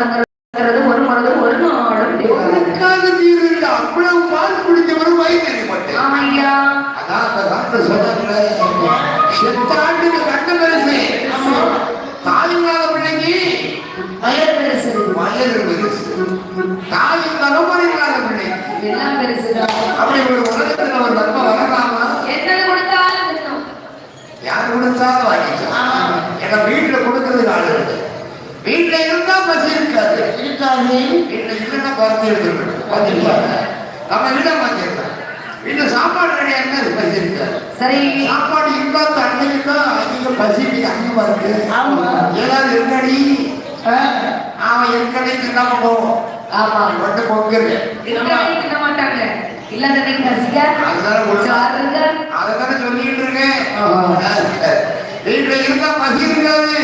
ஒரு மனதும் ஒரு நாளும் தீர்வு இல்லை. அவ்வளவு பால் குடிச்சவரும் வயிற்று போட்டேன். ஐயா அதான் அந்த காலத்துல சொன்னாங்க, செத்தாண்டுக்கு கண்ட பெருசு, தாயில்லாத பிள்ளைக்கு வயல் பெருசு, வயது பெருசு, தாயும் தலைமுறை இல்லாத பிள்ளை எல்லாம் பெருசுதான். அப்படி ஒரு உலகத்துல ஒரு நன்மை வரலாமா? என்ன கொடுத்தாலும் யார் கொடுத்தாலும் வாங்கிக்கலாம். ஏன்னா வீட்டுல கொடுக்கறதுக்கு ஆள் இருக்கு. வீட்டுல இருந்தா பசி இருக்காது. இருக்காது. வீட்டுல இல்லைன்னா பசி எடுத்துருக்கணும். பார்த்துருப்பாங்க. நம்ம வீட்டை மாத்திருக்கோம். வீட்டுல சாப்பாடு கிடையாதுன்னா அது பசி இருக்காது. சரி, சாப்பாடு இருந்தா அன்னைக்கு தான் அதிக பசி அதிகமா இருக்கு. ஏதாவது இருக்காடி அவன் இருக்கடை தின்னாம போவோம். ஆமா, மட்டும் பொங்கல் தின்ன மாட்டாங்க. இல்லாததை பசிக்க அததானே சொல்லிட்டு இருக்கேன். வீட்டுல இருந்தா பசி இருக்காது.